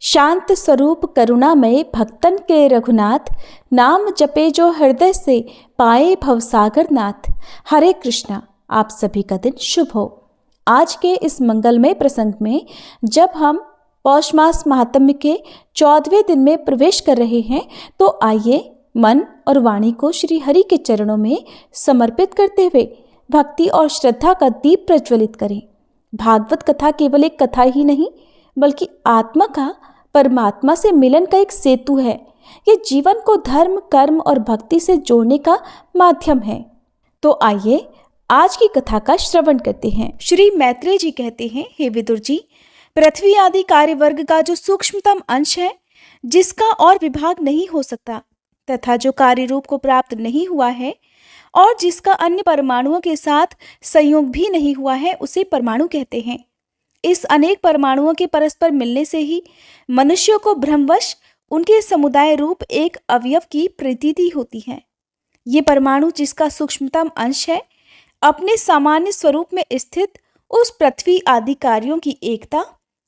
शांत स्वरूप करुणामय भक्तन के रघुनाथ, नाम जपे जो हृदय से पाए भवसागर नाथ। हरे कृष्णा। आप सभी का दिन शुभ हो। आज के इस मंगलमय प्रसंग में जब हम पौष मास महात्म्य के 14वें दिन में प्रवेश कर रहे हैं, तो आइए मन और वाणी को श्री हरि के चरणों में समर्पित करते हुए भक्ति और श्रद्धा का दीप प्रज्वलित करें। भागवत कथा केवल एक कथा ही नहीं, बल्कि आत्मा का परमात्मा से मिलन का एक सेतु है। ये जीवन को धर्म, कर्म और भक्ति से जोड़ने का माध्यम है। तो आइए आज की कथा का श्रवण करते हैं। श्री मैत्रेय जी कहते हैं, हे विदुर जी, पृथ्वी आदि कार्य वर्ग का जो सूक्ष्मतम अंश है, जिसका और विभाग नहीं हो सकता तथा जो कार्य रूप को प्राप्त नहीं हुआ है और जिसका अन्य परमाणुओं के साथ संयोग भी नहीं हुआ है, उसे परमाणु कहते हैं। इस अनेक परमाणुओं के परस्पर मिलने से ही मनुष्यों को भ्रमवश उनके समुदाय रूप एक अवयव की प्रतीति होती है। ये परमाणु, जिसका सूक्ष्मतम अंश है, अपने सामान्य स्वरूप में स्थित उस पृथ्वी आदि कार्यों की एकता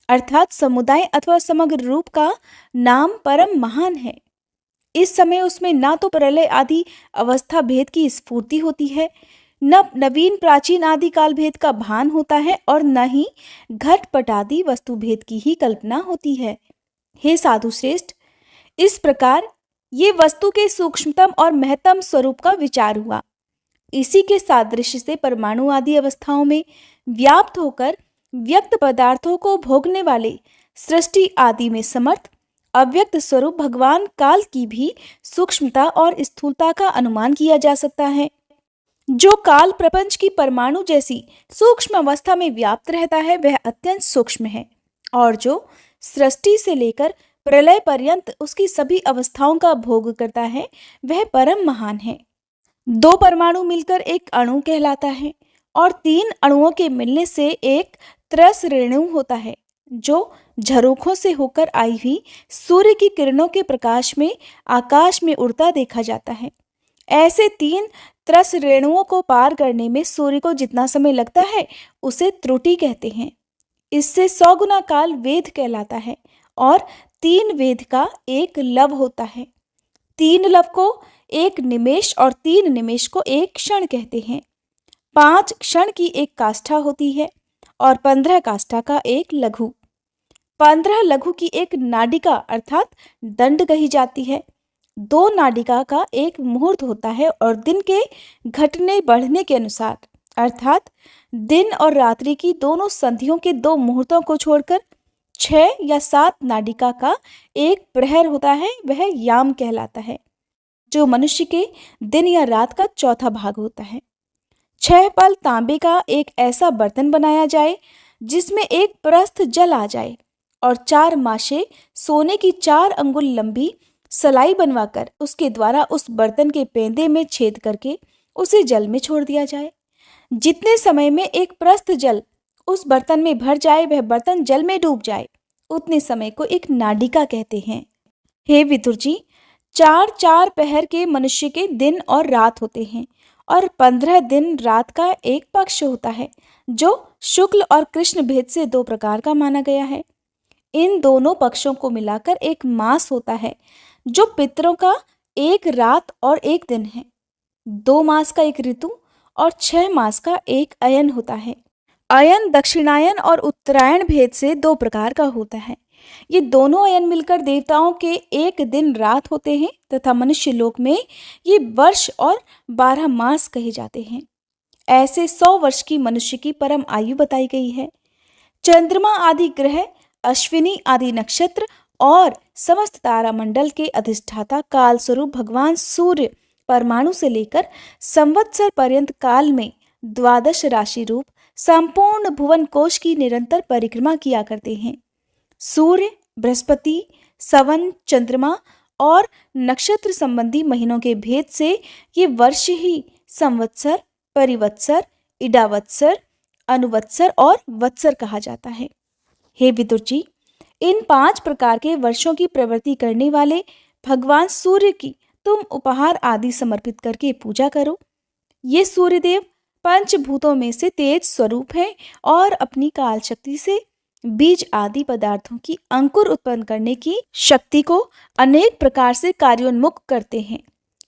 अर्थात समुदाय अथवा समग्र रूप का नाम परम महान है। इस समय उसमें ना तो प्रलय आदि अवस्था भेद की स्फूर्ति होती है, न नवीन प्राचीन आदि काल भेद का भान होता है और न ही घटपट आदि वस्तु भेद की ही कल्पना होती है। हे साधु श्रेष्ठ, इस प्रकार ये वस्तु के सूक्ष्मतम और महत्तम स्वरूप का विचार हुआ। इसी के सादृश्य से परमाणु आदि अवस्थाओं में व्याप्त होकर व्यक्त पदार्थों को भोगने वाले सृष्टि आदि में समर्थ अव्यक्त स्वरूप भगवान काल की भी सूक्ष्मता और स्थूलता का अनुमान किया जा सकता है। जो काल प्रपंच की परमाणु जैसी सूक्ष्म अवस्था में व्याप्त रहता है, वह अत्यंत सूक्ष्म है, और जो सृष्टि से लेकर प्रलय पर्यंत उसकी सभी अवस्थाओं का भोग करता है, वह परम महान है। दो परमाणु मिलकर एक अणु कहलाता है और तीन अणुओं के मिलने से एक त्रस रेणु होता है, जो झरोखों से होकर आई हुई सूर्य की किरणों के प्रकाश में आकाश में उड़ता देखा जाता है। ऐसे तीन त्रस रेणुओं को पार करने में सूर्य को जितना समय लगता है, उसे त्रुटि कहते हैं। इससे 100 गुना काल वेद कहलाता है और 3 वेद का एक लव होता है। 3 लव को एक निमेष और 3 निमेष को एक क्षण कहते हैं। 5 क्षण की एक काष्ठा होती है और 15 काष्ठा का एक लघु। 15 लघु की एक नाडिका अर्थात दंड कही जाती है। 2 नाडिका का एक मुहूर्त होता है और दिन के घटने बढ़ने के अनुसार अर्थात दिन और रात्रि की दोनों संधियों के 2 मुहूर्तों को छोड़कर 6 या 7 नाडिका का एक प्रहर होता है, वह याम कहलाता है, जो मनुष्य के दिन या रात का चौथा भाग होता है। 6 पल तांबे का एक ऐसा बर्तन बनाया जाए जिसमें एक प्रस्थ जल आ जाए और 4 माशे सोने की 4 अंगुल लंबी सलाई बनवाकर उसके द्वारा उस बर्तन के पेंदे में छेद करके उसे जल में छोड़ दिया जाए। जितने समय में एक प्रस्थ जल उस बर्तन में भर जाए, वह बर्तन जल में डूब जाए, उतने समय को एक नाडिका कहते हैं। हे विदुर जी, 4-4 पहर के मनुष्य के दिन और रात होते हैं और 15 दिन रात का एक पक्ष होता है, जो शुक्ल और कृष्ण भेद से 2 प्रकार का माना गया है। इन दोनों पक्षों को मिलाकर एक मास होता है, जो पितरों का एक रात और एक दिन है। 2 मास का एक ऋतु और 6 मास का एक अयन होता है। अयन दक्षिणायन और उत्तरायण भेद से 2 प्रकार का होता है। ये दोनों अयन मिलकर देवताओं के एक दिन रात होते हैं तथा मनुष्य लोक में ये वर्ष और 12 मास कहे जाते हैं। ऐसे 100 वर्ष की मनुष्य की परम आयु बताई गई है। चंद्रमा आदि ग्रह, अश्विनी आदि नक्षत्र और समस्त तारामंडल के अधिष्ठाता काल स्वरूप भगवान सूर्य परमाणु से लेकर संवत्सर पर्यंत काल में 12 राशि रूप संपूर्ण भुवन कोश की निरंतर परिक्रमा किया करते हैं। सूर्य, बृहस्पति, सवन, चंद्रमा और नक्षत्र संबंधी महीनों के भेद से ये वर्ष ही संवत्सर, परिवत्सर, इडावत्सर, अनुवत्सर और वत्सर कहा जाता है। हे विदुर जी, इन 5 प्रकार के वर्षों की प्रवृत्ति करने वाले भगवान सूर्य की तुम उपहार आदि समर्पित करके पूजा करो। ये सूर्यदेव पंचभूतों में से तेज स्वरूप हैं और अपनी काल शक्ति से बीज आदि पदार्थों की अंकुर उत्पन्न करने की शक्ति को अनेक प्रकार से कार्योन्मुख करते हैं।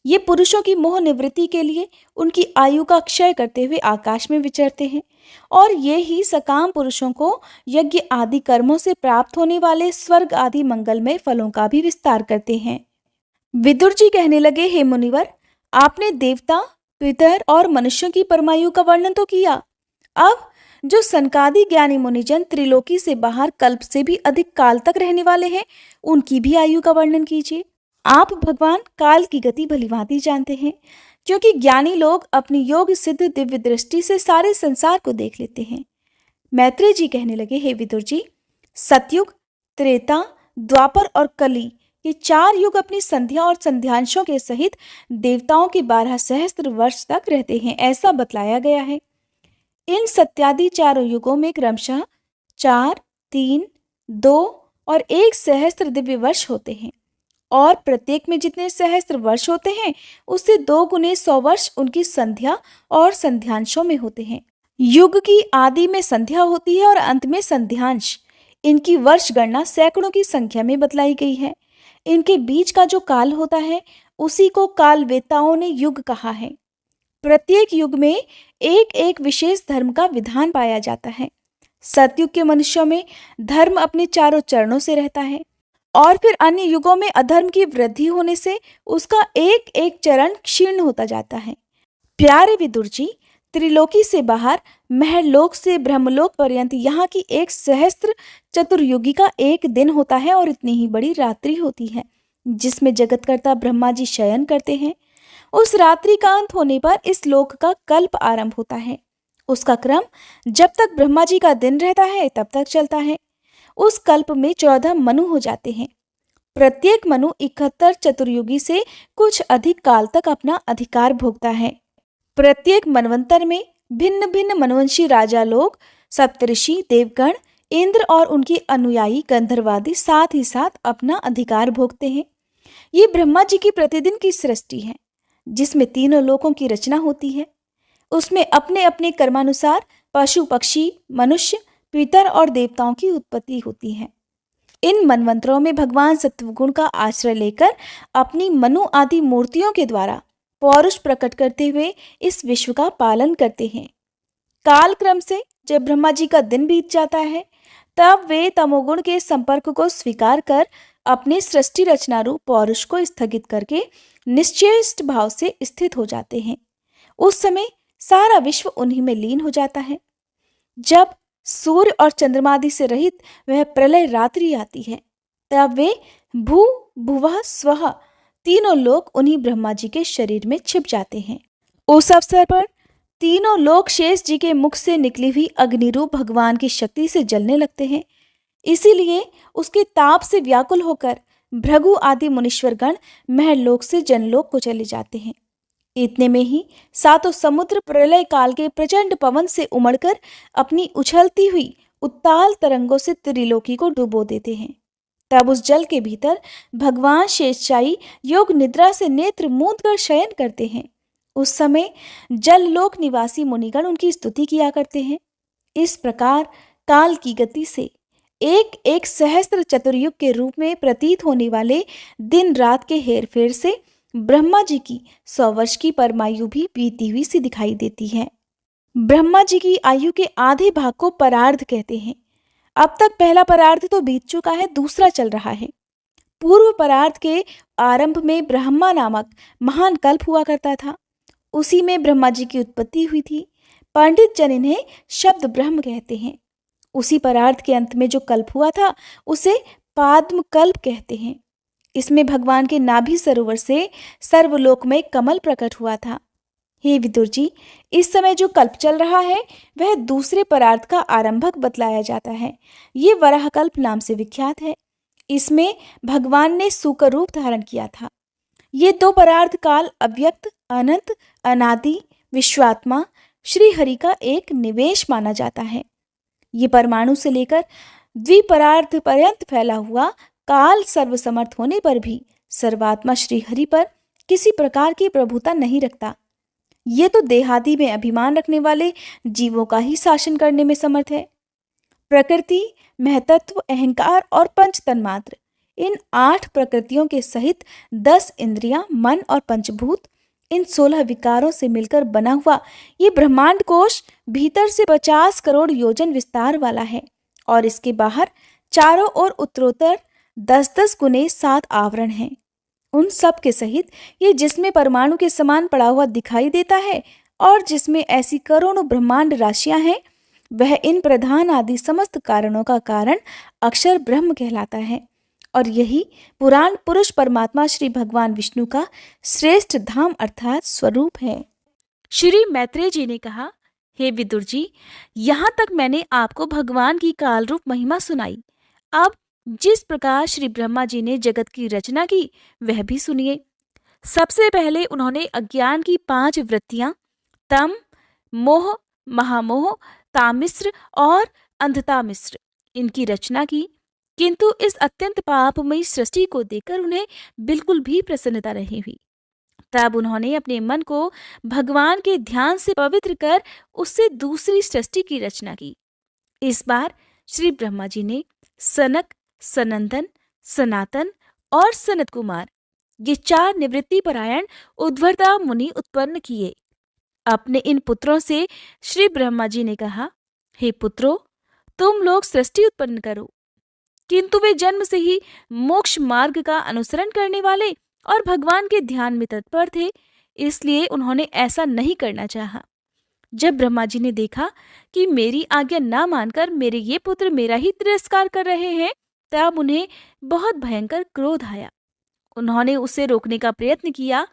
ये पुरुषों की मोह निवृत्ति के लिए उनकी आयु का क्षय करते हुए आकाश में विचरते हैं और ये ही सकाम पुरुषों को यज्ञ आदि कर्मों से प्राप्त होने वाले स्वर्ग आदि मंगलमय फलों का भी विस्तार करते हैं। विदुर जी कहने लगे, हे मुनिवर, आपने देवता, पितर और मनुष्यों की परमायु का वर्णन तो किया। अब जो सनकादि ज्ञानी मुनिजन त्रिलोकी से बाहर कल्प से भी अधिक काल तक रहने वाले हैं, उनकी भी आयु का वर्णन कीजिए। आप भगवान काल की गति भलीभांति जानते हैं, क्योंकि ज्ञानी लोग अपनी योग सिद्ध दिव्य दृष्टि से सारे संसार को देख लेते हैं। मैत्रेय जी कहने लगे, हे विदुर जी, सतयुग, त्रेता, द्वापर और कली ये 4 युग अपनी संध्या और संध्यांशों के सहित देवताओं के 12 सहस्त्र वर्ष तक रहते हैं, ऐसा बतलाया गया है। इन सत्यादि चारों युगों में क्रमशः 4, 3, 2 और 1 सहस्त्र दिव्य वर्ष होते हैं और प्रत्येक में जितने सहस्त्र वर्ष होते हैं उससे 2 गुने 100 वर्ष उनकी संध्या और संध्यांशों में होते हैं। युग की आदि में संध्या होती है और अंत में संध्यांश। इनकी वर्ष गणना सैकड़ों की संख्या में बतलाई गई है। इनके बीच का जो काल होता है उसी को काल वेताओं ने युग कहा है। प्रत्येक युग में एक एक विशेष धर्म का विधान पाया जाता है। सतयुग के मनुष्यों में धर्म अपने चारों चरणों से रहता है और फिर अन्य युगों में अधर्म की वृद्धि होने से उसका एक एक चरण क्षीण होता जाता है। प्यारे विदुर जी, त्रिलोकी से बाहर महलोक से ब्रह्मलोक पर्यंत यहाँ की 1 सहस्त्र चतुर्युगी का एक दिन होता है और इतनी ही बड़ी रात्रि होती है जिसमें जगतकर्ता ब्रह्मा जी शयन करते हैं। उस रात्रि का अंत होने पर इस लोक का कल्प आरंभ होता है। उसका क्रम जब तक ब्रह्मा जी का दिन रहता है तब तक चलता है। उस कल्प में 14 मनु हो जाते हैं। प्रत्येक मनु 71 चतुर्युगी से कुछ अधिक काल तक अपना अधिकार भोगता है। प्रत्येक मनवंतर में भिन्न भिन्न मनवंशी राजा लोग, सप्तऋषि, देवगण, इंद्र और उनके अनुयायी गंधर्वादी साथ ही साथ अपना अधिकार भोगते हैं। ये ब्रह्मा जी की प्रतिदिन की सृष्टि है जिसमें तीनों लोकों की रचना होती है। उसमें अपने अपने कर्मानुसार पशु, पक्षी, मनुष्य, पितर और देवताओं की उत्पत्ति होती है। इन मनवंतरों में भगवान सत्वगुण का आश्रय लेकर अपनी मनु आदि मूर्तियों के द्वारा पौरुष प्रकट करते हुए इस विश्व का पालन करते हैं। काल क्रम से जब ब्रह्मा जी का दिन बीत जाता है तब वे तमोगुण के संपर्क को स्वीकार कर अपने सृष्टि रचना रूप पौरुष को स्थगित करके निश्चेष्ट भाव से स्थित हो जाते हैं। उस समय सारा विश्व उन्हीं में लीन हो जाता है। जब सूर्य और चंद्रमादि से रहित वह प्रलय रात्रि आती है तब वे भू भुवः स्वः तीनों लोक उन्हीं ब्रह्मा जी के शरीर में छिप जाते हैं। उस अवसर पर तीनों लोक शेष जी के मुख से निकली हुई अग्निरूप भगवान की शक्ति से जलने लगते हैं। इसीलिए उसके ताप से व्याकुल होकर भृगु आदि मुनीश्वरगण महलोक से जनलोक को चले जाते हैं। इतने में ही 7 समुद्र प्रलय काल के प्रचंड पवन से उमड़कर अपनी उछलती हुई उत्ताल तरंगों से त्रिलोकी को डुबो देते हैं। तब उस जल के भीतर भगवान शेषशायी योग निद्रा से नेत्र मूंद कर शयन करते हैं। उस समय जल लोक निवासी मुनिगण उनकी स्तुति किया करते हैं। इस प्रकार काल की गति से एक एक सहस्त्र चतुर्युग के रूप में प्रतीत होने वाले दिन रात के हेरफेर से ब्रह्मा जी की 100 वर्ष की परमायु भी बीती हुई सी दिखाई देती है। ब्रह्मा जी की आयु के आधे भाग को परार्ध कहते हैं। अब तक पहला परार्ध तो बीत चुका है, दूसरा चल रहा है। पूर्व परार्ध के आरंभ में ब्रह्मा नामक महान कल्प हुआ करता था। उसी में ब्रह्मा जी की उत्पत्ति हुई थी। पंडित जन इन्हें शब्द ब्रह्म कहते हैं। उसी परार्ध के अंत में जो कल्प हुआ था उसे पाद्म कल्प कहते हैं। इसमें भगवान के नाभि सरोवर से सर्वलोक में कमल प्रकट हुआ था। हे विदुर जी, इस समय जो कल्प चल रहा है वह दूसरे परार्थ का आरंभक बतलाया जाता है। ये वराह कल्प नाम से विख्यात है। इसमें भगवान ने सूकर रूप धारण किया था। ये 2 परार्थ काल अव्यक्त, अनंत, अनादि, विश्वात्मा, श्री हरि का एक निवेश माना जाता है। ये परमाणु से लेकर द्विपरार्थ पर्यंत फैला हुआ काल सर्वसमर्थ होने पर भी सर्वात्मा श्री हरि पर किसी प्रकार की प्रभुता नहीं रखता। ये तो देहादि में अभिमान रखने वाले जीवों का ही शासन करने में समर्थ है। प्रकृति, महतत्व, अहंकार और पंच तन्मात्र, इन 8 प्रकृतियों के सहित 10 इंद्रियां, मन और पंचभूत, इन 16 विकारों से मिलकर बना हुआ ये ब्रह्मांड कोश भीतर से 50 करोड़ योजन विस्तार वाला है और इसके बाहर चारों ओर उत्तरोत्तर 10-10 गुने 7 आवरण हैं। उन सब के सहित ये जिसमें परमाणु के समान पड़ा हुआ दिखाई देता है और जिसमें ऐसी करोड़ों ब्रह्मांड राशियां हैं, वह इन प्रधान आदि समस्त कारणों का कारण अक्षर ब्रह्म कहलाता है और यही पुराण पुरुष परमात्मा श्री भगवान विष्णु का श्रेष्ठ धाम अर्थात स्वरूप है। श्री मैत्रेय जी ने कहा, हे विदुर जी, यहाँ तक मैंने आपको भगवान की काल रूप महिमा सुनाई। अब जिस प्रकार श्री ब्रह्मा जी ने जगत की रचना की वह भी सुनिए। सबसे पहले उन्होंने अज्ञान की 5 वृत्तियां तम, मोह, महामोह, तामिश्र और अंधतामिश्र इनकी रचना की, किंतु इस अत्यंत पापमयी सृष्टि को देखकर उन्हें बिल्कुल भी प्रसन्नता नहीं हुई। तब उन्होंने अपने मन को भगवान के ध्यान से पवित्र कर उससे दूसरी सृष्टि की रचना की। इस बार श्री ब्रह्मा जी ने सनक, सनंदन, सनातन और सनत कुमार ये 4 निवृत्ति परायण उद्भरता मुनि उत्पन्न किए। अपने इन पुत्रों से श्री ब्रह्मा जी ने कहा, हे पुत्रों, तुम लोग सृष्टि उत्पन्न करो। किंतु वे जन्म से ही मोक्ष मार्ग का अनुसरण करने वाले और भगवान के ध्यान में तत्पर थे, इसलिए उन्होंने ऐसा नहीं करना चाहा। जब ब्रह्मा जी ने देखा कि मेरी आज्ञा ना मानकर मेरे ये पुत्र मेरा ही तिरस्कार कर रहे हैं, तब उन्हें बहुत भयंकर क्रोध आया। उन्होंने उसे रोकने का प्रयत्न किया,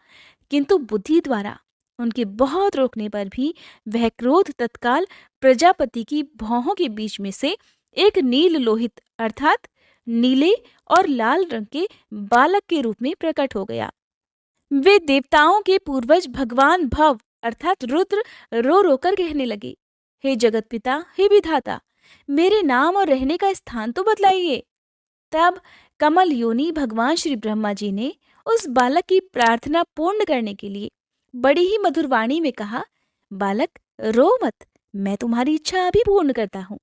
किंतु बुद्धि द्वारा उनके बहुत रोकने पर भी वह क्रोध तत्काल प्रजापति की भौहों के बीच में से एक नील लोहित अर्थात नीले और लाल रंग के बालक के रूप में प्रकट हो गया। वे देवताओं के पूर्वज भगवान भव अर्थात रुद्र रो रोकर कहने लगे, हे जगत पिता, हे विधाता, मेरे नाम और रहने का स्थान तो बतलाइए। तब कमल योनि भगवान श्री ब्रह्मा जी ने उस बालक की प्रार्थना पूर्ण करने के लिए बड़ी ही मधुर वाणी में कहा, बालक रो मत, मैं तुम्हारी इच्छा अभी पूर्ण करता हूँ।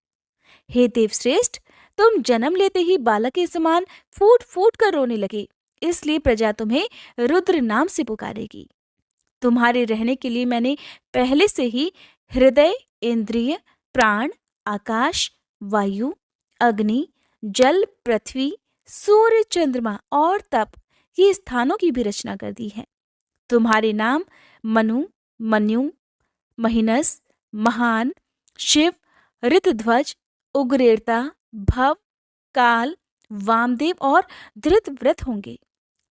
हे देवश्रेष्ठ, तुम जन्म लेते ही बालक के समान फूट फूट कर रोने लगे, इसलिए प्रजा तुम्हें रुद्र नाम से पुकारेगी। तुम्हारे रहने के लिए मैंने पहले से ही हृदय, इंद्रिय, प्राण, आकाश, वायु, अग्नि, जल, पृथ्वी, सूर्य, चंद्रमा और तप ये स्थानों की भी रचना कर दी है। तुम्हारे नाम मनु, मन्यु, महिनस, महान, शिव, ऋतध्वज, उग्रेरता, भव, काल, वामदेव और धृतव्रत होंगे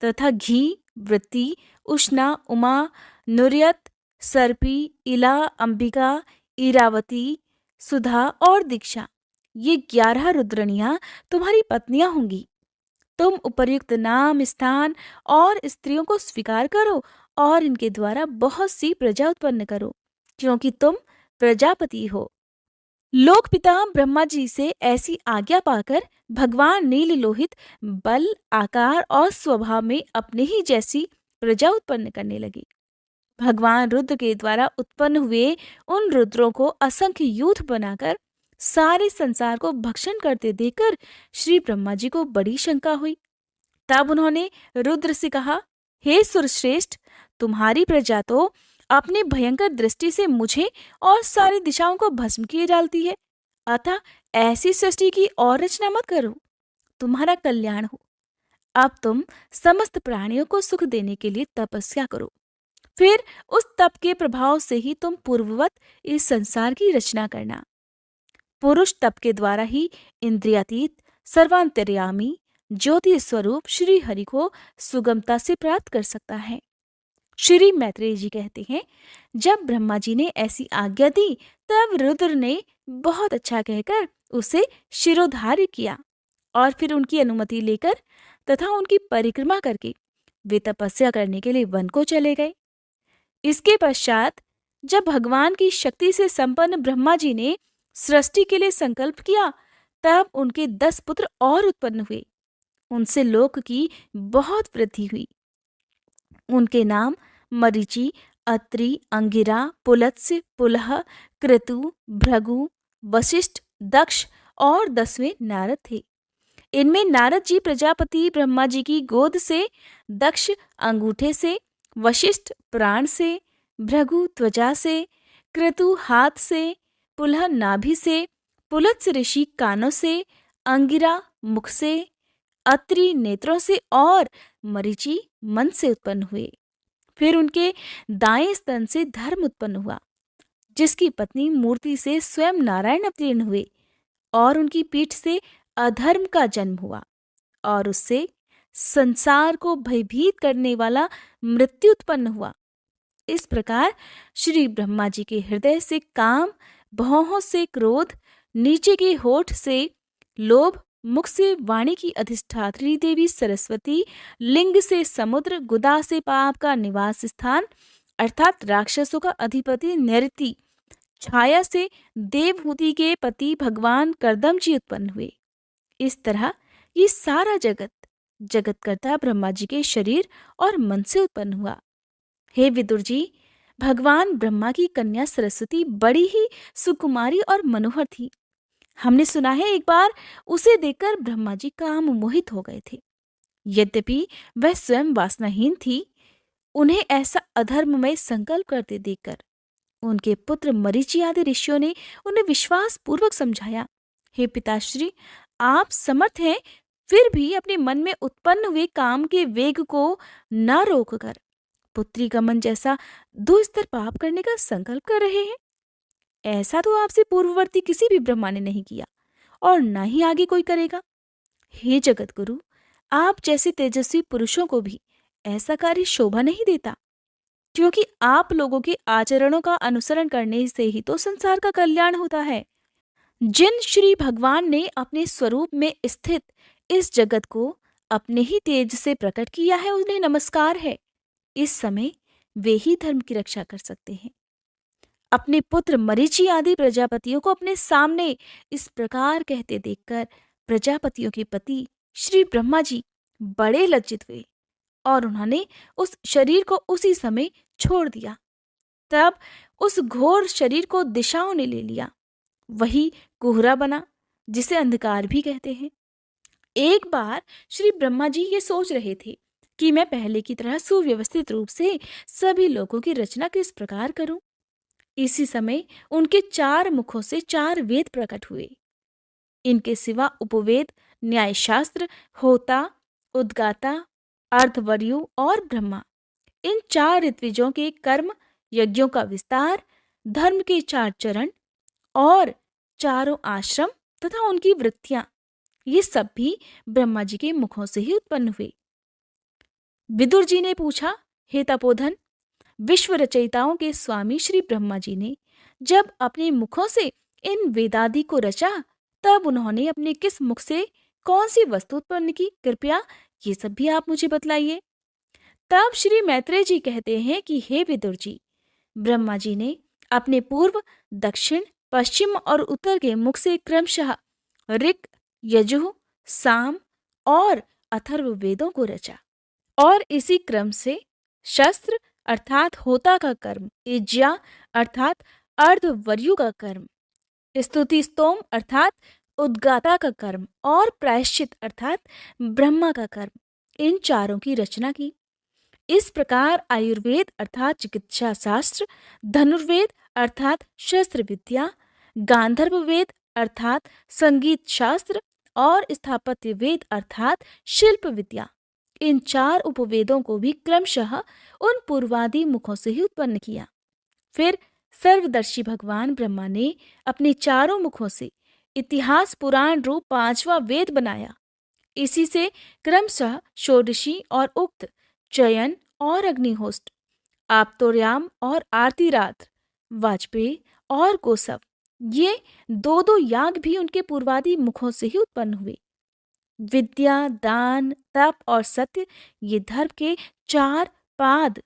तथा घी, वृत्ति, उष्णा, उमा, नुर्यत, सर्पी, इला, अंबिका, इरावती, सुधा और दीक्षा ये 11 रुद्रनियां तुम्हारी पत्नियां होंगी। तुम उपर्युक्त नाम, स्थान और स्त्रियों को स्वीकार करो और इनके द्वारा बहुत सी प्रजा उत्पन्न करो, क्योंकि तुम प्रजापति हो। लोकपिता ब्रह्मा जी से ऐसी आज्ञा पाकर भगवान नील लोहित बल, आकार और स्वभाव में अपने ही जैसी प्रजा उत्पन्न करने लगे। भगवान रुद्र के द्वारा उत्पन्न हुए उन रुद्रों को असंख्य यूथ बनाकर सारे संसार को भक्षण करते देखकर श्री ब्रह्मा जी को बड़ी शंका हुई। तब उन्होंने रुद्र से कहा, हे सुरश्रेष्ठ, तुम्हारी प्रजा तो अपने भयंकर दृष्टि से मुझे और सारी दिशाओं को भस्म किए डालती है, अतः ऐसी सृष्टि की और रचना मत करो, तुम्हारा कल्याण हो। अब तुम समस्त प्राणियों को सुख देने के लिए तपस्या करो, फिर उस तप के प्रभाव से ही तुम पूर्ववत इस संसार की रचना करना। पुरुष तप के द्वारा ही इंद्रियातीत, सर्वांतर्यामी, ज्योति स्वरूप श्री हरि को सुगमता से प्राप्त कर सकता है। श्री मैत्रेय जी कहते हैं, जब ब्रह्मा जी ने ऐसी आज्ञा दी तब रुद्र ने बहुत अच्छा कहकर उसे शिरोधार्य किया और फिर उनकी अनुमति लेकर तथा उनकी परिक्रमा करके वे तपस्या करने के लिए वन को चले गए। इसके पश्चात जब भगवान की शक्ति से संपन्न ब्रह्मा जी ने सृष्टि के लिए संकल्प किया तब उनके 10 पुत्र और उत्पन्न हुए। उनसे लोक की बहुत वृद्धि हुई। उनके नाम मरीचि, अत्रि, अंगिरा, पुलत्स्य, पुलह, क्रतु, भृगु, वशिष्ठ, दक्ष और 10वें नारद थे। इनमें नारद जी प्रजापति ब्रह्मा जी की गोद से, दक्ष अंगूठे से, वशिष्ठ प्राण से, भृगु त्वचा से, क्रतु हाथ से, पुलह नाभि से, पुलत्स ऋषि कानों से, अंगिरा मुख से, अत्रि नेत्रों से और मरीचि मन से उत्पन्न हुए। फिर उनके दाएं स्तन से धर्म उत्पन्न हुआ, जिसकी पत्नी मूर्ति से स्वयं नारायण अवतीर्ण हुए, और उनकी पीठ से अधर्म का जन्म हुआ, और उससे संसार को भयभीत करने वाला मृत्यु उत्पन्न हुआ। इस प्रकार श्री ब्रह्मा जी के हृदय से काम, भौहों से क्रोध, नीचे के होठ से लोभ, मुख से वाणी की अधिष्ठात्री देवी सरस्वती, लिंग से समुद्र, गुदा से पाप का निवास स्थान अर्थात राक्षसों का अधिपति नैऋति, छाया से देवहूति के पति भगवान कर्दम जी उत्पन्न हुए। इस तरह ये सारा जगतकर्ता ब्रह्मा जी के शरीर और मन से उत्पन्न हुआ। हे विदुर जी, भगवान ब्रह्मा की कन्या सरस्वती बड़ी ही सुकुमारी और मनोहर थी। हमने सुना है एक बार उसे देखकर ब्रह्मा जी काम मोहित हो गए थे। यद्यपि वह स्वयं वासनाहीन थी, उन्हें ऐसा अधर्ममय संकल्प करते देखकर उनके पुत्र मरीचि आदि ऋषियों ने उन्हें विश्वास पूर्वक समझाया, हे पिताश्री, आप समर्थ हैं, फिर भी अपने मन में उत्पन्न हुए काम के वेग को न रोककर पुत्री का मन जैसा दुस्तर पाप करने का संकल्प कर रहे हैं। ऐसा तो आपसे पूर्ववर्ती किसी भी ब्रह्मा ने नहीं किया और न ही आगे कोई करेगा। हे जगत गुरु, आप जैसे तेजस्वी पुरुषों को भी ऐसा कार्य शोभा नहीं देता, क्योंकि आप लोगों के आचरणों का अनुसरण करने से ही तो संसार का कल्याण होता है। जिन श्री भगवान ने अपने स्वरूप में स्थित इस जगत को अपने ही तेज से प्रकट किया है, उन्हें नमस्कार है। इस समय वे ही धर्म की रक्षा कर सकते हैं। अपने पुत्र मरीचि आदि प्रजापतियों को अपने सामने इस प्रकार कहते देखकर प्रजापतियों के पति श्री ब्रह्मा जी बड़े लज्जित हुए और उन्होंने उस शरीर को उसी समय छोड़ दिया। तब उस घोर शरीर को दिशाओं ने ले लिया। वही कोहरा बना, जिसे अंधकार भी कहते हैं। एक बार श्री ब्रह्मा जी ये सोच रहे थे कि मैं पहले की तरह सुव्यवस्थित रूप से सभी लोगों की रचना किस प्रकार करूं। इसी समय उनके 4 मुखों से 4 वेद प्रकट हुए। इनके सिवा उपवेद, न्यायशास्त्र, होता, उद्गाता, अर्धवर्यु और ब्रह्मा, इन 4 ऋत्विजों के कर्म, यज्ञों का विस्तार, धर्म के 4 चरण और चारों आश्रम तथा उनकी वृत्तियां, ये सब भी ब्रह्मा जी के मुखों से ही उत्पन्न हुए। विदुर जी ने पूछा, हे तपोधन, विश्व रचयिताओं के स्वामी श्री ब्रह्मा जी ने जब अपने मुखों से इन वेदादि को रचा, तब उन्होंने अपने किस मुख से कौन सी वस्तु उत्पन्न की? कृपया ये सब भी आप मुझे बतलाइए। तब श्री मैत्रेय जी कहते हैं कि हे विदुर जी, ब्रह्मा जी ने अपने पूर्व, दक्षिण, पश्चिम और उत्तर के मुख से क्रमशः ऋक्, यजुः, साम और अथर्व वेदों को रचा, और इसी क्रम से शस्त्र अर्थात होता का कर्म, इज्या अर्थात अर्धवर्यु का कर्म, स्तुति स्तोम अर्थात उद्गाता का कर्म और प्रायश्चित अर्थात ब्रह्मा का कर्म, इन चारों की रचना की। इस प्रकार आयुर्वेद अर्थात चिकित्सा शास्त्र, धनुर्वेद अर्थात शस्त्र विद्या, गांधर्व वेद अर्थात संगीत शास्त्र और स्थापत्य वेद अर्थात शिल्प विद्या, इन 4 उपवेदों को भी क्रमशः उन पूर्वादि मुखों से ही उत्पन्न किया। फिर सर्वदर्शी भगवान ब्रह्मा ने अपने 4 मुखों से इतिहास पुराण रूप 5वां वेद बनाया। इसी से क्रमशः षोडशी और उक्त चयन और अग्निहोत्र, आप्तोर्याम और आरतिरात्र, वाजपेयी और कोसव, ये 2-2 याग भी उनके पूर्वादि मुखों से ही उत्पन्न हुए। विद्या, दान, तप और सत्य, ये धर्म के 4 पाद,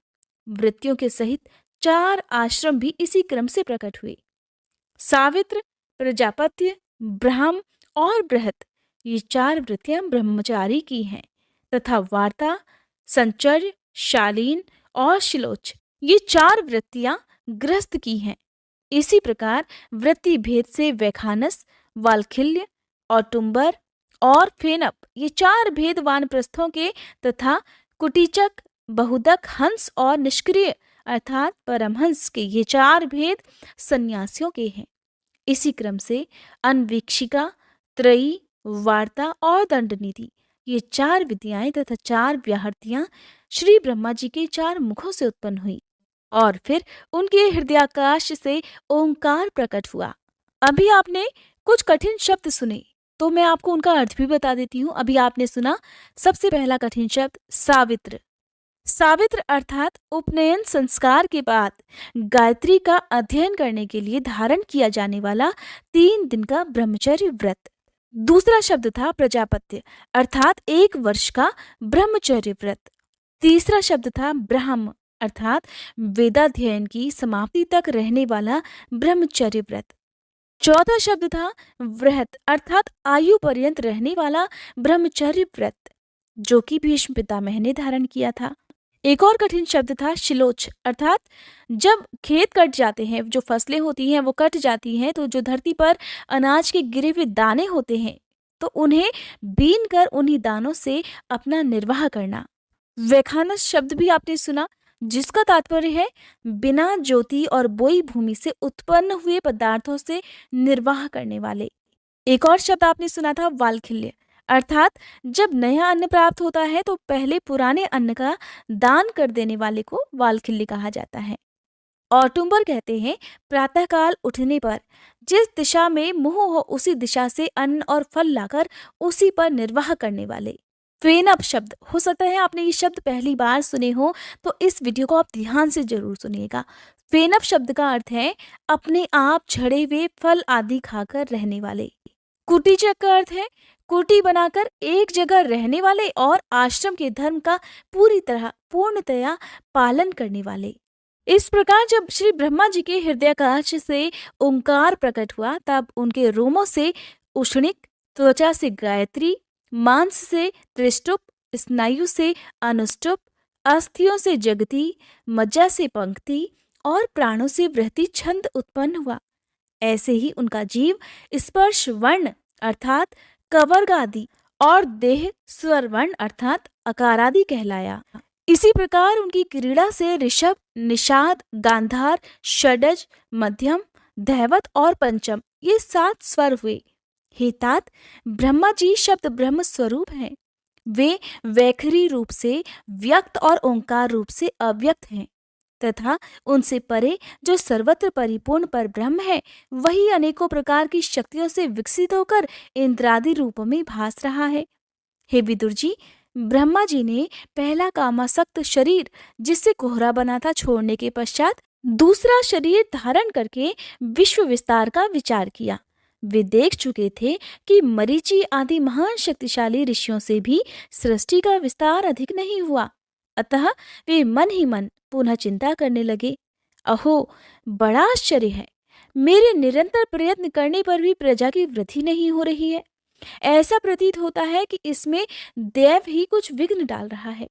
वृत्तियों के सहित 4 आश्रम भी इसी क्रम से प्रकट हुए। सावित्र, प्रजापत्य, ब्राह्म और बृहत, ये 4 वृत्तियां ब्रह्मचारी की हैं तथा वार्ता, संचर्य, शालीन और शिलोच, ये 4 वृत्तियां गृहस्थ की हैं। इसी प्रकार वृत्ति भेद से वैखानस, वालखिल्य, औटुंबर और फेनप, ये 4 भेद वानप्रस्थों के तथा कुटीचक, बहुदक, हंस और निष्क्रिय अर्थात परमहंस के, ये 4 भेद सन्यासियों के हैं। इसी क्रम से अन्वीक्षिका, त्रयी, वार्ता और दंडनीति, ये 4 विद्याएं तथा 4 व्याहृतियां श्री ब्रह्मा जी के 4 मुखों से उत्पन्न हुई और फिर उनके हृदयाकाश से ओंकार प्रकट हुआ। अभी आपने कुछ कठिन शब्द सुने, तो मैं आपको उनका अर्थ भी बता देती हूँ। अभी आपने सुना सबसे पहला कठिन शब्द सावित्र। सावित्र अर्थात उपनयन संस्कार के बाद गायत्री का अध्ययन करने के लिए धारण किया जाने वाला 3 दिन का ब्रह्मचर्य व्रत। दूसरा शब्द था प्रजापत्य अर्थात 1 वर्ष का ब्रह्मचर्य व्रत। तीसरा शब्द था ब्राह्म अर्थात वेदाध्ययन की समाप्ति तक रहने वाला ब्रह्मचर्य व्रत। चौथा शब्द था वृहत अर्थात आयु पर्यंत रहने वाला ब्रह्मचर्य व्रत, जो कि भीष्म पितामह ने धारण किया था। एक और कठिन शब्द था शिलोच अर्थात जब खेत कट जाते हैं, जो फसलें होती हैं वो कट जाती हैं, तो जो धरती पर अनाज के गिरे हुए दाने होते हैं, तो उन्हें बीन कर उन्हीं दानों से अपना निर्वाह करना। वैखानस शब्द भी आपने सुना, जिसका तात्पर्य है बिना ज्योति और बोई भूमि से उत्पन्न हुए पदार्थों से निर्वाह करने वाले। एक और शब्द आपने सुना था वालखिल्य अर्थात जब नया अन्न प्राप्त होता है तो पहले पुराने अन्न का दान कर देने वाले को वालखिल्य कहा जाता है। औटुंबर कहते हैं प्रातःकाल उठने पर जिस दिशा में मुंह हो उसी दिशा से अन्न और फल लाकर उसी पर निर्वाह करने वाले। फेनप शब्द, हो सकता है आपने ये शब्द पहली बार सुने हो, तो इस वीडियो को आप ध्यान से जरूर सुनिएगा। फेनप शब्द का अर्थ है अपने आप झड़े हुए फल आदि खाकर रहने वाले। कुटीचक का अर्थ है कुटी बनाकर एक जगह रहने वाले और आश्रम के धर्म का पूर्णतया पालन करने वाले। इस प्रकार जब श्री ब्रह्मा जी के हृदयाकाश से ओंकार प्रकट हुआ, तब उनके रोमों से उष्णिक, त्वचा से गायत्री, मांस से त्रिष्टुप, स्नायु से अनुष्टुप, अस्थियों से जगती, मज्जा से पंक्ति और प्राणों से वृहति छंद उत्पन्न हुआ। ऐसे ही उनका जीव स्पर्श वर्ण अर्थात कवर्ग आदि और देह स्वर वर्ण अर्थात अकारादि कहलाया। इसी प्रकार उनकी क्रीड़ा से ऋषभ, निषाद, गांधार, षडज, मध्यम, धैवत और पंचम, ये 7 स्वर हुए। हे तात, ब्रह्मा जी शब्द ब्रह्म स्वरूप हैं। वे वैखरी रूप से व्यक्त और ओंकार रूप से अव्यक्त हैं तथा उनसे परे जो सर्वत्र परिपूर्ण पर ब्रह्म है, वही अनेकों प्रकार की शक्तियों से विकसित होकर इंद्रादि रूपों में भास रहा है। हे विदुर जी, ब्रह्मा जी ने पहला कामासक्त शरीर जिससे कोहरा बना था छोड़ने के पश्चात दूसरा शरीर धारण करके विश्व विस्तार का विचार किया। वे देख चुके थे कि मरीचि आदि महान शक्तिशाली ऋषियों से भी सृष्टि का विस्तार अधिक नहीं हुआ, अतः वे मन ही मन पुनः चिंता करने लगे। अहो, बड़ा आश्चर्य है, मेरे निरंतर प्रयत्न करने पर भी प्रजा की वृद्धि नहीं हो रही है। ऐसा प्रतीत होता है कि इसमें देव ही कुछ विघ्न डाल रहा है।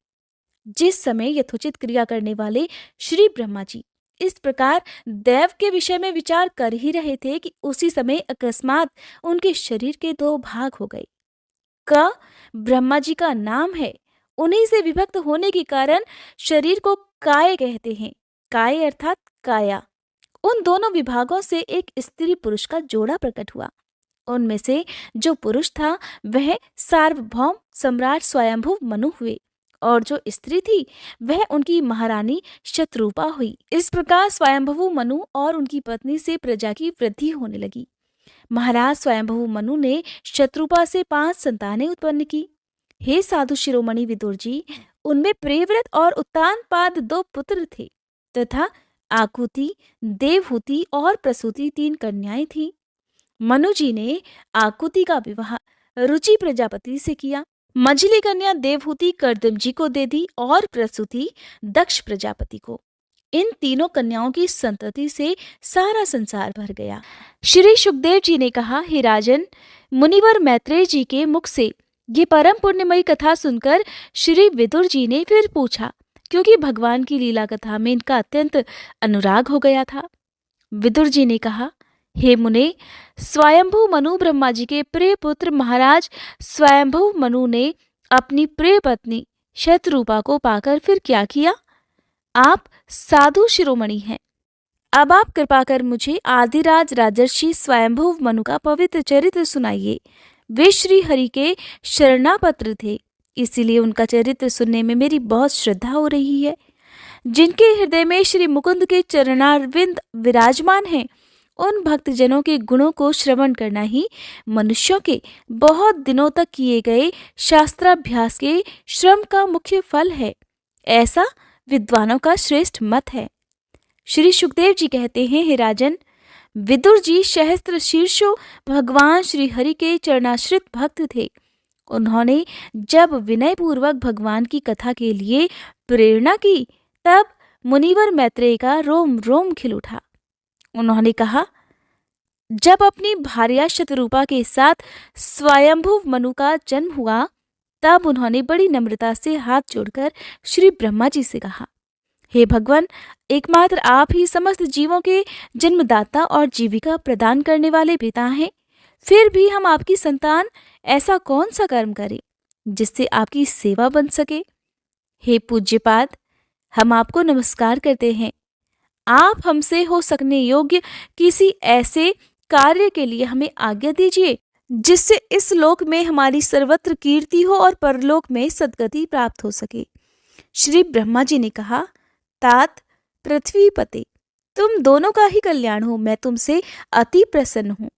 जिस समय यथोचित क्रिया करने वाले श्री ब्रह्मा जी इस प्रकार देव के विषय में विचार कर ही रहे थे कि उसी समय अकस्मात उनके शरीर के 2 भाग हो गए। क ब्रह्मा जी का नाम है, उन्हीं से विभक्त होने के कारण शरीर को काय कहते हैं। काय अर्थात काया। उन दोनों विभागों से एक स्त्री पुरुष का जोड़ा प्रकट हुआ। उनमें से जो पुरुष था वह सार्वभौम सम्राट स्वयंभू मनु हुए और जो स्त्री थी वह उनकी महारानी शत्रुपा हुई। इस प्रकार स्वयंभू मनु और उनकी पत्नी से प्रजा की वृद्धि होने लगी। महाराज स्वयंभू मनु ने शत्रुपा से 5 संतानें उत्पन्न की। हे साधु शिरोमणि विदुर जी, उनमें प्रियव्रत और उत्तानपाद 2 पुत्र थे तथा आकुति, देवहूति और प्रसूति 3 कन्याएं थीं। मनु जी ने आकुति का विवाह रुचि प्रजापति से किया। मंझली कन्या देवहूति कर्दम जी को दे दी और प्रसूति दक्ष प्रजापति को। इन तीनों कन्याओं की संतति से सारा संसार भर गया। श्री सुखदेव जी ने कहा, हे राजन, मुनिवर मैत्रेय जी के मुख से ये परम पुण्यमयी कथा सुनकर श्री विदुर जी ने फिर पूछा, क्योंकि भगवान की लीला कथा में इनका अत्यंत अनुराग हो गया था। विदुर जी ने कहा, हे मुने, स्वयंभू मनु ब्रह्मा जी के प्रिय पुत्र महाराज स्वयंभू मनु ने अपनी प्रिय पत्नी शतरूपा को पाकर फिर क्या किया? आप साधु शिरोमणि हैं। अब आप कृपा कर मुझे आदिराज राजर्षि स्वयंभू मनु का पवित्र चरित्र सुनाइए। वे श्री हरि के शरणापत्र थे, इसीलिए उनका चरित्र सुनने में मेरी बहुत श्रद्धा हो रही है। जिनके हृदय में श्री मुकुंद के चरणारविंद विराजमान हैं, उन भक्तजनों के गुणों को श्रवण करना ही मनुष्यों के बहुत दिनों तक किए गए शास्त्राभ्यास के श्रम का मुख्य फल है, ऐसा विद्वानों का श्रेष्ठ मत है। श्री सुखदेव जी कहते हैं, हे राजन, विदुर जी सहस्त्र शीर्षो भगवान श्री हरि के चरणाश्रित भक्त थे। उन्होंने जब विनय पूर्वक भगवान की कथा के लिए प्रेरणा की, तब मुनिवर मैत्रेय का रोम रोम खिल उठा। उन्होंने कहा, जब अपनी भार्या शतरूपा के साथ स्वयंभू मनु का जन्म हुआ, तब उन्होंने बड़ी नम्रता से हाथ जोड़कर श्री ब्रह्मा जी से कहा, हे भगवान, एकमात्र आप ही समस्त जीवों के जन्मदाता और जीविका प्रदान करने वाले पिता हैं। फिर भी हम आपकी संतान ऐसा कौन सा कर्म करें जिससे आपकी सेवा बन सके? हे पूज्यपाद, हम आपको नमस्कार करते हैं। आप हमसे हो सकने योग्य किसी ऐसे कार्य के लिए हमें आज्ञा दीजिए जिससे इस लोक में हमारी सर्वत्र कीर्ति हो और परलोक में सद्गति प्राप्त हो सके। श्री ब्रह्मा जी ने कहा, तात पृथ्वीपते, तुम दोनों का ही कल्याण हो। मैं तुमसे अति प्रसन्न हूँ,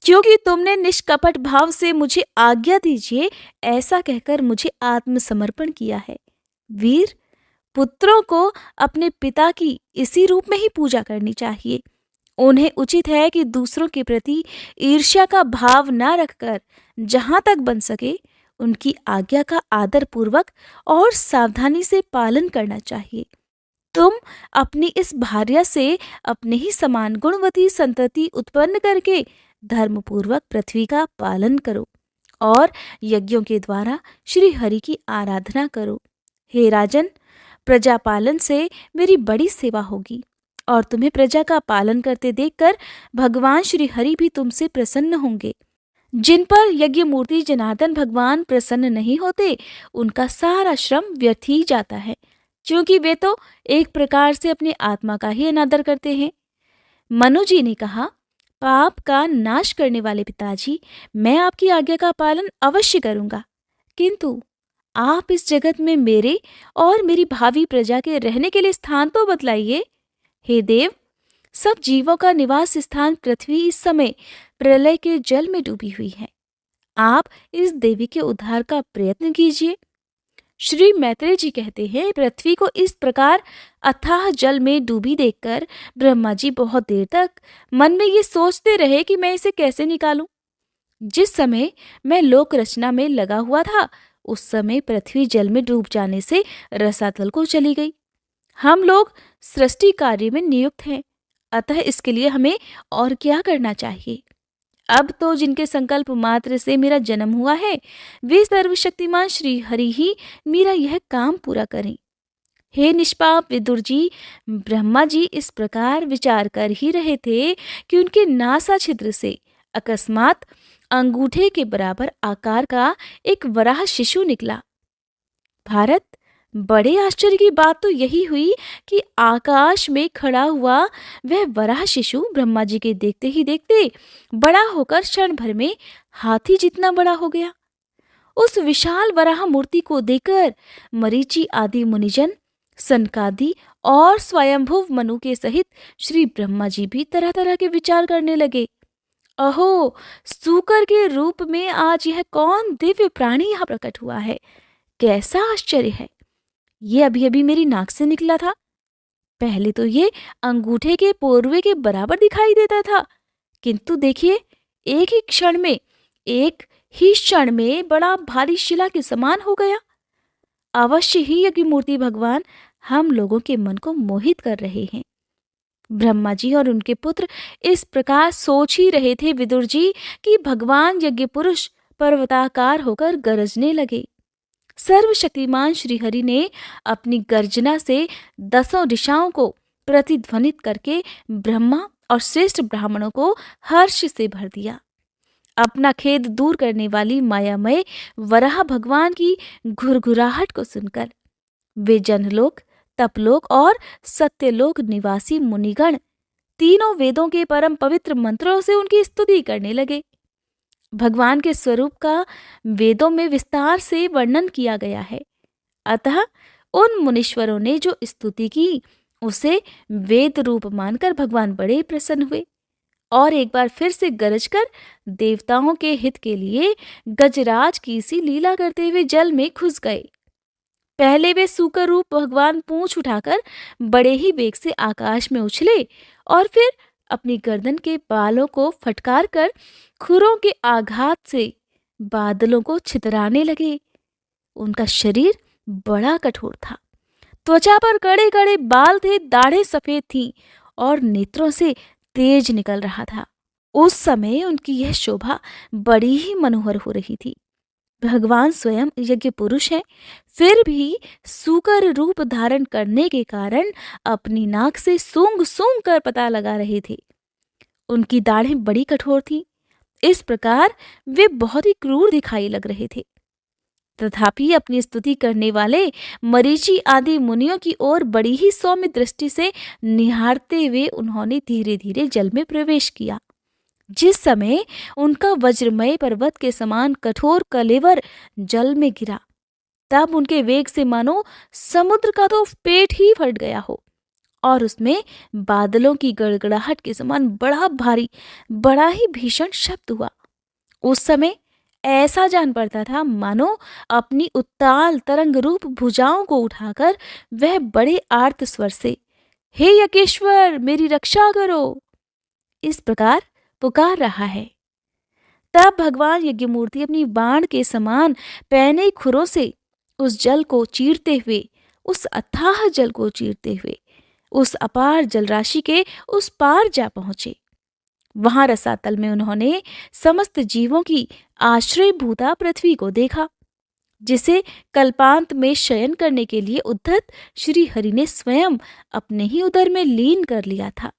क्योंकि तुमने निष्कपट भाव से मुझे आज्ञा दीजिए ऐसा कहकर मुझे आत्मसमर्पण किया है। वीर, पुत्रों को अपने पिता की इसी रूप में ही पूजा करनी चाहिए। उन्हें उचित है कि दूसरों के प्रति ईर्ष्या का भाव न रखकर जहाँ तक बन सके उनकी आज्ञा का आदर पूर्वक और सावधानी से पालन करना चाहिए। तुम अपनी इस भार्या से अपने ही समान गुणवती संतति उत्पन्न करके धर्मपूर्वक पृथ्वी का पालन करो और यज्ञों के द्वारा श्री हरि की आराधना करो। हे राजन, प्रजा पालन से मेरी बड़ी सेवा होगी और तुम्हें प्रजा का पालन करते देखकर भगवान श्री हरि भी तुमसे प्रसन्न होंगे। जिन पर यज्ञ मूर्ति जनार्दन भगवान प्रसन्न नहीं होते, उनका सारा श्रम व्यर्थ ही जाता है, क्योंकि वे तो एक प्रकार से अपनी आत्मा का ही अनादर करते हैं। मनु जी ने कहा, पाप का नाश करने वाले पिताजी, मैं आपकी आज्ञा का पालन अवश्य करूंगा, किंतु आप इस जगत में मेरे और मेरी भावी प्रजा के रहने के लिए स्थान तो बतलाइए। हे देव, सब जीवों का निवास स्थान पृथ्वी इस समय प्रलय के जल में डूबी हुई है। आप इस देवी के उद्धार का प्रयत्न कीजिए। श्री मैत्रेय जी कहते हैं, पृथ्वी को इस प्रकार अथाह जल में डूबी देखकर ब्रह्मा जी बहुत देर तक मन में ये सोचते रहे कि मैं इसे कैसे निकालूं। जिस समय मैं लोक रचना में लगा हुआ था, उस समय पृथ्वी जल में डूब जाने से रसातल को चली गई। हम लोग सृष्टि कार्य में नियुक्त हैं, अतः इसके लिए हमें और क्या करना चाहिए? अब तो जिनके संकल्प मात्र से मेरा जन्म हुआ है, वे सर्वशक्तिमान श्री हरि ही मेरा यह काम पूरा करें। हे निष्पाप विदुर जी, ब्रह्मा जी इस प्रकार विचार कर ही रहे थे कि उनके नासा छिद्र से अकस्मात अंगूठे के बराबर आकार का एक वराह शिशु निकला। भारत, बड़े आश्चर्य की बात तो यही हुई कि आकाश में खड़ा हुआ वह वराह शिशु ब्रह्मा जी के देखते ही देखते बड़ा होकर क्षण भर में हाथी जितना बड़ा हो गया। उस विशाल वराह मूर्ति को देखकर मरीचि आदि मुनिजन, सनकादि और स्वयंभुव मनु के सहित श्री ब्रह्मा जी भी तरह तरह के विचार करने लगे। अहो, सूकर के रूप में आज यह कौन दिव्य प्राणी यहाँ प्रकट हुआ है? कैसा आश्चर्य है! ये अभी अभी मेरी नाक से निकला था। पहले तो ये अंगूठे के पोरवे के बराबर दिखाई देता था, किंतु देखिए, एक ही क्षण में बड़ा भारी शिला के समान हो गया। अवश्य ही यज्ञ मूर्ति भगवान हम लोगों के मन को मोहित कर रहे हैं। ब्रह्मा जी और उनके पुत्र इस प्रकार सोच ही रहे थे विदुर जी कि भगवान यज्ञ पुरुष पर्वताकार होकर गरजने लगे। सर्वशक्तिमान श्रीहरि ने अपनी गर्जना से 10 दिशाओं को प्रतिध्वनित करके ब्रह्मा और श्रेष्ठ ब्राह्मणों को हर्ष से भर दिया। अपना खेद दूर करने वाली मायामय वराह भगवान की घुरघुराहट को सुनकर वे जनलोक, तपलोक और सत्यलोक निवासी मुनिगण तीनों वेदों के परम पवित्र मंत्रों से उनकी स्तुति करने लगे। भगवान के स्वरूप का वेदों में विस्तार से वर्णन किया गया है। अतः उन मुनीश्वरों ने जो स्तुति की उसे वेद रूप मानकर भगवान बड़े प्रसन्न हुए और एक बार फिर से गरजकर देवताओं के हित के लिए गजराज की सी लीला करते हुए जल में घुस गए। पहले वे सूकर रूप भगवान पूंछ उठाकर बड़े ही वेग से आकाश में उछले और फिर अपनी गर्दन के बालों को फटकार कर खुरों के आघात से बादलों को छितराने लगे। उनका शरीर बड़ा कठोर था, त्वचा पर कड़े कड़े बाल थे, दाढ़ें सफेद थीं और नेत्रों से तेज निकल रहा था। उस समय उनकी यह शोभा बड़ी ही मनोहर हो रही थी। भगवान स्वयं यज्ञ पुरुष हैं, फिर भी सूकर रूप धारण करने के कारण अपनी नाक से सूंघ सूंघ कर पता लगा रहे थे। उनकी दाढ़ें बड़ी कठोर थीं, इस प्रकार वे बहुत ही क्रूर दिखाई लग रहे थे। तथापि अपनी स्तुति करने वाले मरीचि आदि मुनियों की ओर बड़ी ही सौम्य दृष्टि से निहारते हुए उन्होंने धीरे धीरे जल में प्रवेश किया। जिस समय उनका वज्रमय पर्वत के समान कठोर कलेवर जल में गिरा, तब उनके वेग से मानो समुद्र का तो पेट ही फट गया हो और उसमें बादलों की गड़गड़ाहट के समान बड़ा भारी, बड़ा ही भीषण शब्द हुआ। उस समय ऐसा जान पड़ता था मानो अपनी उत्ताल तरंग रूप भुजाओं को उठाकर वह बड़े आर्त स्वर से हे यज्ञेश्वर मेरी रक्षा करो, इस प्रकार पुकार रहा है। तब भगवान यज्ञमूर्ति अपनी बाण के समान पैने खुरों से उस जल को चीरते हुए, उस अथाह जल को चीरते हुए उस अपार जलराशि के उस पार जा पहुंचे। वहां रसातल में उन्होंने समस्त जीवों की आश्रयभूता पृथ्वी को देखा, जिसे कल्पांत में शयन करने के लिए उद्धत श्री हरि ने स्वयं अपने ही उदर में लीन कर लिया था।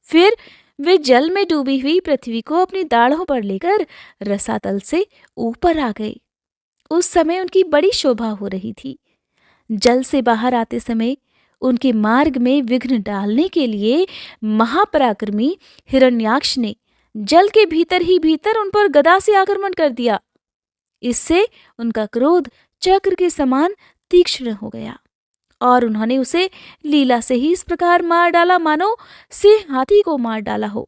फिर वे जल में डूबी हुई पृथ्वी को अपनी दाढ़ों पर लेकर रसातल से ऊपर आ गए। उस समय उनकी बड़ी शोभा हो रही थी। जल से बाहर आते समय उनके मार्ग में विघ्न डालने के लिए महापराक्रमी हिरण्याक्ष ने जल के भीतर ही भीतर उन पर गदा से आक्रमण कर दिया। इससे उनका क्रोध चक्र के समान तीक्ष्ण हो गया और उन्होंने उसे लीला से ही इस प्रकार मार डाला मानो सिंह हाथी को मार डाला हो।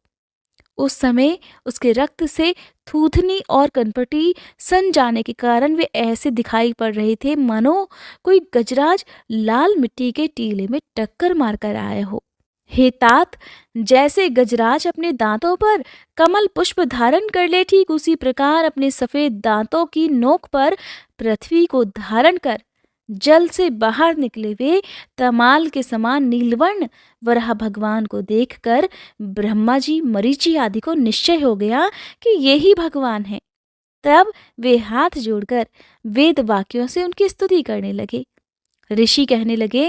उस समय उसके रक्त से थूथनी और कनपटी सन जाने के कारण वे ऐसे दिखाई पड़ रहे थे मानो कोई गजराज लाल मिट्टी के टीले में टक्कर मारकर आया हो। हे तात, जैसे गजराज अपने दांतों पर कमल पुष्प धारण कर ले, ठीक उसी प्रकार अपने सफेद दांतों की नोक पर पृथ्वी को धारण कर जल से बाहर निकले हुए तमाल के समान नीलवर्ण वराह भगवान को देखकर ब्रह्मा जी, मरीचि आदि को निश्चय हो गया कि यही भगवान है। तब वे हाथ जोड़कर वेद वाक्यों से उनकी स्तुति करने लगे। ऋषि कहने लगे,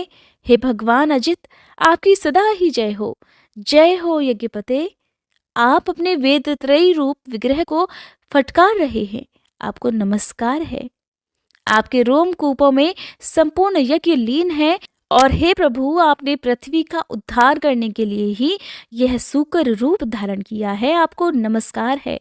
हे भगवान अजित, आपकी सदा ही जय हो, जय हो यज्ञपते। आप अपने वेद त्रयी रूप विग्रह को फटकार रहे हैं, आपको नमस्कार है। आपके रोम कूपों में संपूर्ण यज्ञ लीन है और हे प्रभु, आपने पृथ्वी का उद्धार करने के लिए ही यह सूकर रूप धारण किया है, आपको नमस्कार है।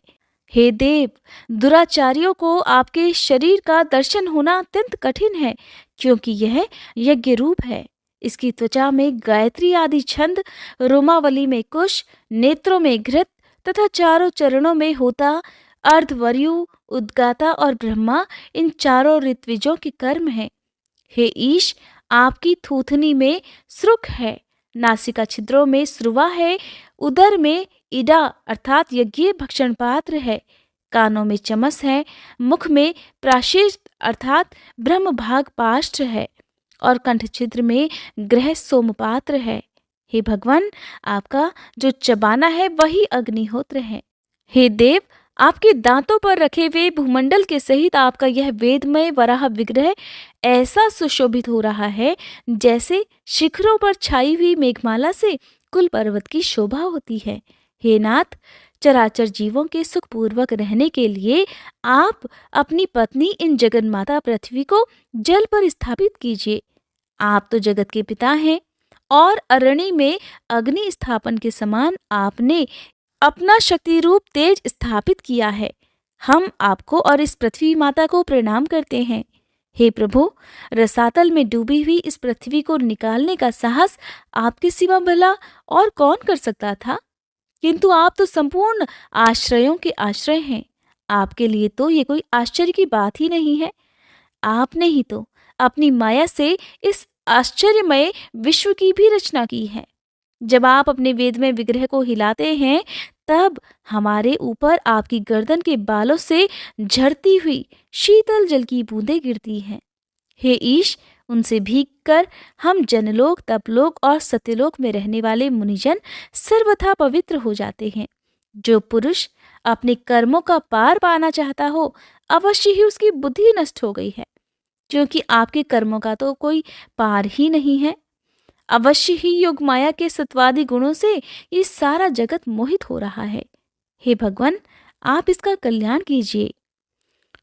हे देव, दुराचारियों को आपके शरीर का दर्शन होना अत्यंत कठिन है, क्योंकि यह यज्ञ रूप है। इसकी त्वचा में गायत्री आदि छंद, रोमावली में कुश, नेत्रों में घृत तथा चारों चरणों में होता, अर्धवर्यु, उद्गाता और ब्रह्मा, इन चारों ऋत्विजों के कर्म है। हे ईश, आपकी थूथनी में श्रुक है, नासिका छिद्रों में श्रुवा है, उदर में इडा अर्थात यज्ञीय भक्षण पात्र है, कानों में चमस है, मुख में प्राशिष्ट अर्थात ब्रह्म भाग पाष्ट्र है और कंठ छिद्र में ग्रह सोमपात्र है। हे भगवान, आपका जो चबाना है वही अग्निहोत्र है। हे देव, आपके दांतों पर रखे हुए भूमंडल के सहित आपका यह वेदमय वराह विग्रह ऐसा सुशोभित हो रहा है जैसे शिखरों पर छाई हुई मेघमाला से कुल पर्वत की शोभा होती है। हे नाथ, चराचर जीवों के सुखपूर्वक रहने के लिए आप अपनी पत्नी इन जगन्माता पृथ्वी को जल पर स्थापित कीजिए। आप तो जगत के पिता हैं और अरण्य में अग्नि स्थापन के समान आपने अपना शक्ति रूप तेज स्थापित किया है। हम आपको और इस पृथ्वी माता को प्रणाम करते हैं। हे प्रभु, रसातल में डूबी हुई इस पृथ्वी को निकालने का साहस आपके सिवा भला और कौन कर सकता था? किंतु आप तो संपूर्ण आश्रयों के आश्रय हैं। आपके लिए तो ये कोई आश्चर्य की बात ही नहीं है। आपने ही तो अपनी माया से इस आश्चर्यमय विश्व की भी रचना की है। जब आप अपने वेद में विग्रह को हिलाते हैं, तब हमारे ऊपर आपकी गर्दन के बालों से झरती हुई शीतल जल की बूंदें गिरती हैं। हे ईश, उनसे भीग कर हम जनलोक, तपलोक और सत्यलोक में रहने वाले मुनिजन सर्वथा पवित्र हो जाते हैं। जो पुरुष अपने कर्मों का पार पाना चाहता हो, अवश्य ही उसकी बुद्धि नष्ट हो गई है, क्योंकि आपके कर्मों का तो कोई पार ही नहीं है। अवश्य ही योग माया के सत्वादी गुणों से ये सारा जगत मोहित हो रहा है। हे भगवान, आप इसका कल्याण कीजिए।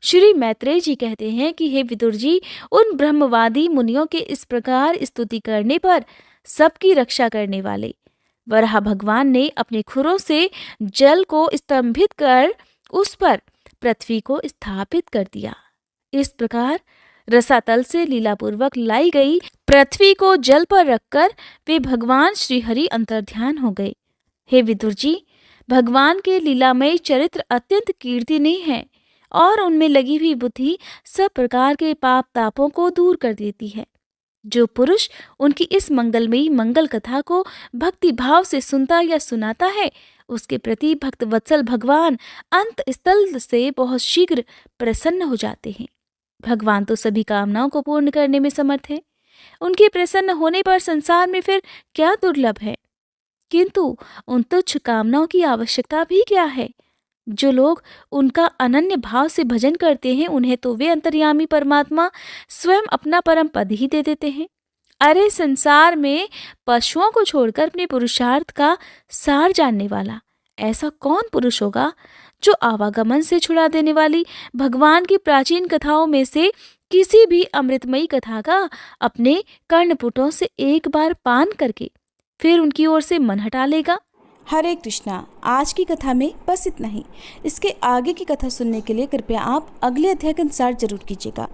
श्री मैत्रेय जी कहते हैं कि हे विदुर जी, उन ब्रह्मवादी मुनियों के इस प्रकार स्तुति करने पर सबकी रक्षा करने वाले वराह भगवान ने अपने खुरों से जल को स्तंभित कर उस पर पृथ्वी को स्थापित कर दिया। इस प्रकार रसातल से लीलापूर्वक लाई गई पृथ्वी को जल पर रखकर वे भगवान श्री हरि अंतर्ध्यान हो गए। हे विदुर जी, भगवान के लीलामय चरित्र अत्यंत कीर्तनीय है और उनमें लगी हुई बुद्धि सब प्रकार के पाप तापों को दूर कर देती है। जो पुरुष उनकी इस मंगलमयी मंगल कथा को भक्ति भाव से सुनता या सुनाता है, उसके प्रति भक्त वत्सल भगवान अंत स्थल से बहुत शीघ्र प्रसन्न हो जाते हैं। भगवान तो सभी कामनाओं को पूर्ण करने में समर्थ है। उनके प्रसन्न होने पर संसार में फिर क्या दुर्लभ है? किंतु उन तुच्छ कामनाओं की आवश्यकता भी क्या है? जो लोग उनका अनन्य भाव से भजन करते हैं, उन्हें तो वे अंतर्यामी परमात्मा स्वयं अपना परम पद ही दे देते हैं। अरे, संसार में पशुओं को छोड़कर अपने पुरुषार्थ का सार जानने वाला ऐसा कौन पुरुष होगा जो आवागमन से छुड़ा देने वाली भगवान की प्राचीन कथाओं में से किसी भी अमृतमयी कथा का अपने कर्णपुटों से एक बार पान करके फिर उनकी ओर से मन हटा लेगा? हरे कृष्णा। आज की कथा में बस इतना ही। इसके आगे की कथा सुनने के लिए कृपया आप अगले अध्याय के इंतजार जरूर कीजिएगा।